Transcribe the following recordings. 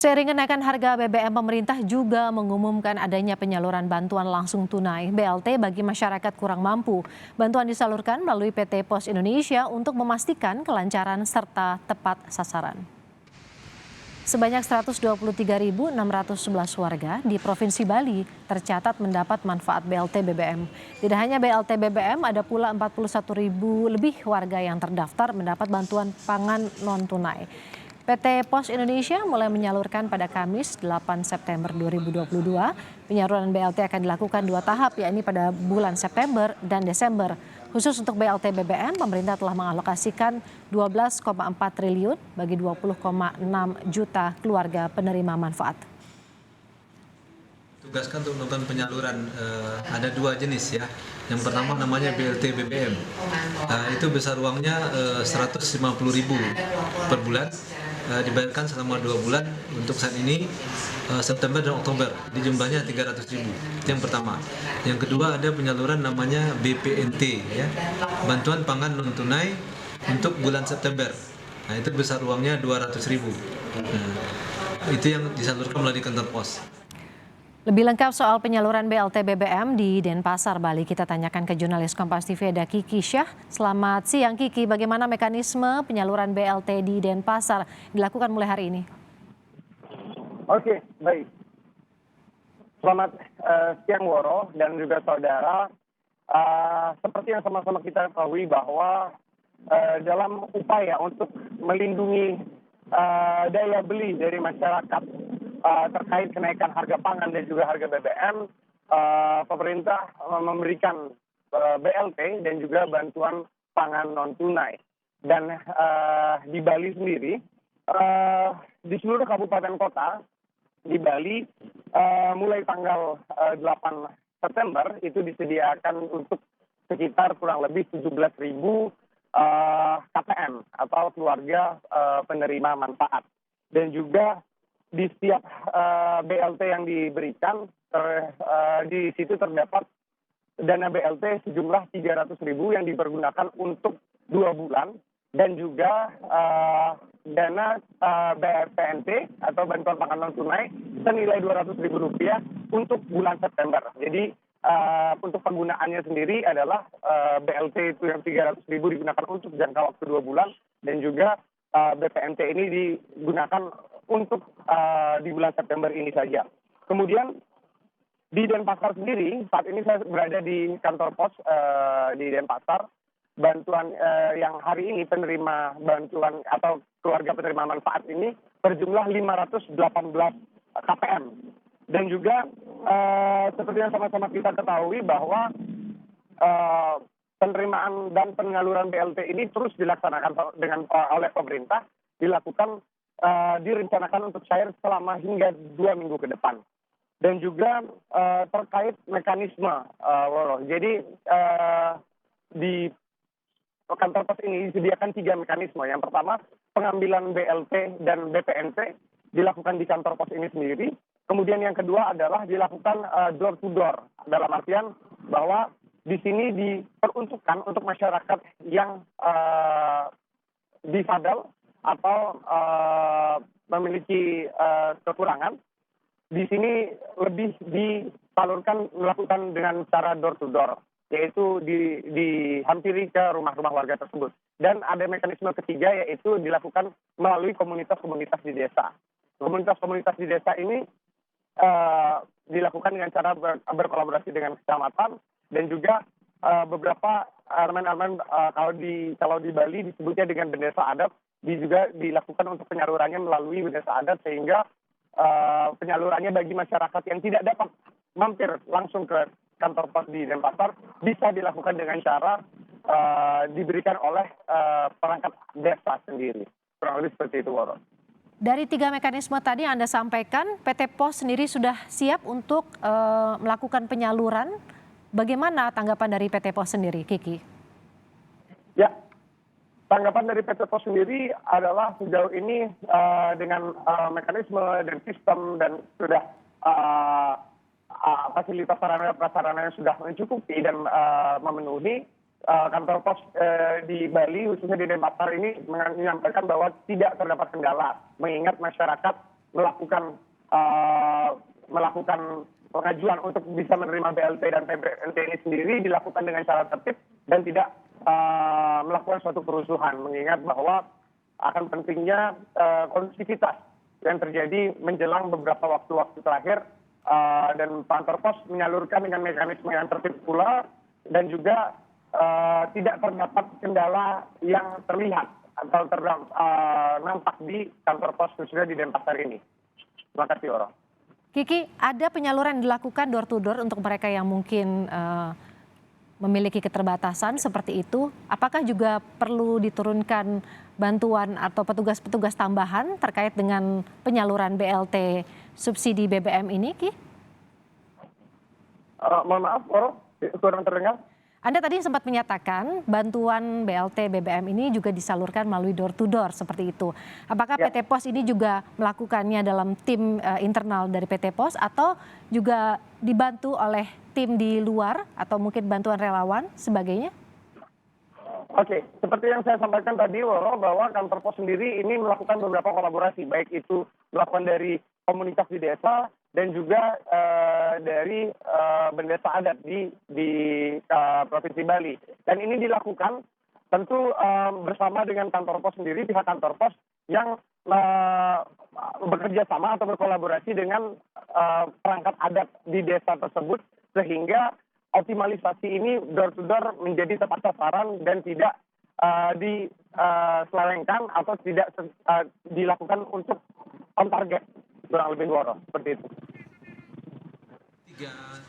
Seiring kenaikan harga BBM, pemerintah juga mengumumkan adanya penyaluran bantuan langsung tunai (BLT) bagi masyarakat kurang mampu. Bantuan disalurkan melalui PT Pos Indonesia untuk memastikan kelancaran serta tepat sasaran. Sebanyak 123.611 warga di Provinsi Bali tercatat mendapat manfaat BLT BBM. Tidak hanya BLT BBM, ada pula 41.000 lebih warga yang terdaftar mendapat bantuan pangan non-tunai. PT Pos Indonesia mulai menyalurkan pada Kamis 8 September 2022. Penyaluran BLT akan dilakukan 2 tahap, yakni pada bulan September dan Desember. Khusus untuk BLT BBM, pemerintah telah mengalokasikan 12,4 triliun bagi 20,6 juta keluarga penerima manfaat. Tugaskan untuk melakukan penyaluran ada 2 jenis ya. Yang pertama namanya BLT BBM. Itu besar uangnya 150.000 per bulan. Dibayarkan selama 2 bulan untuk saat ini September dan Oktober. Di jumlahnya 300.000. Itu yang pertama. Yang kedua ada penyaluran namanya BPNT ya. Bantuan pangan non tunai untuk bulan September. Nah, itu besar uangnya 200.000. Itu yang disalurkan melalui kantor pos. Lebih lengkap soal penyaluran BLT BBM di Denpasar, Bali, kita tanyakan ke jurnalis Kompas TV ada Kiki Syah. Selamat siang Kiki, bagaimana mekanisme penyaluran BLT di Denpasar dilakukan mulai hari ini? Oke, baik. Selamat siang Woro dan juga saudara. Seperti yang sama-sama kita ketahui bahwa dalam upaya untuk melindungi daya beli dari masyarakat terkait kenaikan harga pangan dan juga harga BBM, pemerintah memberikan BLT dan juga bantuan pangan non tunai. Dan di Bali sendiri, di seluruh kabupaten kota di Bali, mulai tanggal 8 September itu disediakan untuk sekitar kurang lebih 17.000 KPM atau keluarga penerima manfaat. Dan juga di setiap BLT yang diberikan, di situ terdapat dana BLT sejumlah 300.000 yang dipergunakan untuk 2 bulan dan juga dana BPNT atau bantuan pangan non tunai senilai Rp200.000 untuk bulan September. Jadi untuk penggunaannya sendiri adalah BLT itu yang 300.000 digunakan untuk jangka waktu 2 bulan dan juga BPNT ini digunakan untuk di bulan September ini saja. Kemudian di Denpasar sendiri, saat ini saya berada di kantor pos di Denpasar. Bantuan yang hari ini penerima bantuan atau keluarga penerima manfaat ini berjumlah 518 KPM. Dan juga seperti yang sama-sama kita ketahui bahwa penerimaan dan penyaluran BLT ini terus dilaksanakan oleh pemerintah, direncanakan untuk cair selama hingga 2 minggu ke depan. Dan juga terkait mekanisme, jadi di kantor pos ini disediakan 3 mekanisme. Yang pertama, pengambilan BLT dan BPNT dilakukan di kantor pos ini sendiri. Kemudian yang kedua adalah dilakukan door to door, dalam artian bahwa di sini diperuntukkan untuk masyarakat yang difabel atau memiliki kekurangan. Di sini lebih disalurkan melakukan dengan cara door to door, yaitu dihampiri ke rumah-rumah warga tersebut. Dan ada mekanisme ketiga, yaitu dilakukan melalui komunitas-komunitas di desa. Komunitas-komunitas di desa ini dilakukan dengan cara berkolaborasi dengan kecamatan dan juga beberapa elemen-elemen kalau di Bali disebutnya dengan bendesa adat, juga dilakukan untuk penyalurannya melalui bendesa adat, sehingga penyalurannya bagi masyarakat yang tidak dapat mampir langsung ke kantor pos di Denpasar bisa dilakukan dengan cara diberikan oleh perangkat desa sendiri. Kurang lebih seperti itu, Woro. Dari 3 mekanisme tadi yang Anda sampaikan, PT Pos sendiri sudah siap untuk melakukan penyaluran. Bagaimana tanggapan dari PT Pos sendiri, Kiki? Ya, tanggapan dari PT Pos sendiri adalah sejauh ini dengan mekanisme dan sistem dan sudah fasilitas sarana prasarana yang sudah mencukupi dan memenuhi, kantor pos di Bali khususnya di Denpasar ini menyampaikan bahwa tidak terdapat kendala, mengingat masyarakat melakukan pengajuan untuk bisa menerima BLT dan PBLT ini sendiri dilakukan dengan cara tertib dan tidak melakukan suatu kerusuhan, mengingat bahwa akan pentingnya kondusivitas yang terjadi menjelang beberapa waktu-waktu terakhir, dan kantor pos menyalurkan dengan mekanisme yang tertib pula dan juga tidak terdapat kendala yang terlihat atau nampak di kantor pos khususnya di Denpasar ini. Terima kasih, Oro. Kiki, ada penyaluran yang dilakukan door to door untuk mereka yang mungkin memiliki keterbatasan seperti itu. Apakah juga perlu diturunkan bantuan atau petugas-petugas tambahan terkait dengan penyaluran BLT subsidi BBM ini, Ki? Mohon maaf, Oro, kurang terdengar. Anda tadi sempat menyatakan bantuan BLT BBM ini juga disalurkan melalui door to door seperti itu. Apakah Ya. PT Pos ini juga melakukannya dalam tim internal dari PT Pos atau juga dibantu oleh tim di luar atau mungkin bantuan relawan sebagainya? Oke, seperti yang saya sampaikan tadi, Woro, bahwa kantor pos sendiri ini melakukan beberapa kolaborasi, baik itu melakukan dari komunitas di desa dan juga dari bendesa adat di Provinsi Bali. Dan ini dilakukan tentu bersama dengan kantor pos sendiri, pihak kantor pos yang bekerja sama atau berkolaborasi dengan perangkat adat di desa tersebut, sehingga optimalisasi ini door to door menjadi tepat sasaran dan tidak diselewengkan atau tidak dilakukan untuk on target, kurang lebih Woro, seperti itu.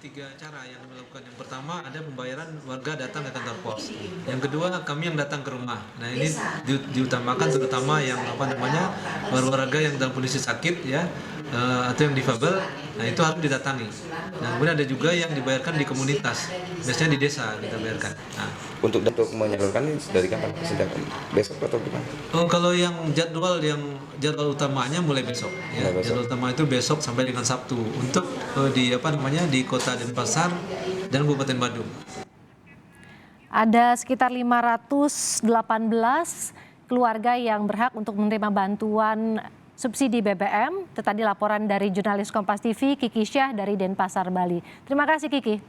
Tiga cara yang dilakukan. Yang pertama ada pembayaran warga datang ke kantor pos. Yang kedua kami yang datang ke rumah. Nah ini diutamakan terutama yang warga yang dalam kondisi sakit ya, atau yang difabel. Nah itu harus didatangi. Nah kemudian ada juga yang dibayarkan di komunitas. Biasanya di desa kita bayarkan. Nah, untuk menyalurkan ini dari kapan? Sejak besok atau gimana? oh, kalau yang jadwal utamanya mulai besok. Ya, Mulai besok. jadwal utama itu besok sampai dengan Sabtu untuk di Kota Denpasar dan Kabupaten Badung. Ada sekitar 518 keluarga yang berhak untuk menerima bantuan subsidi BBM. Itu tadi laporan dari jurnalis Kompas TV Kiki Syah dari Denpasar, Bali. Terima kasih, Kiki.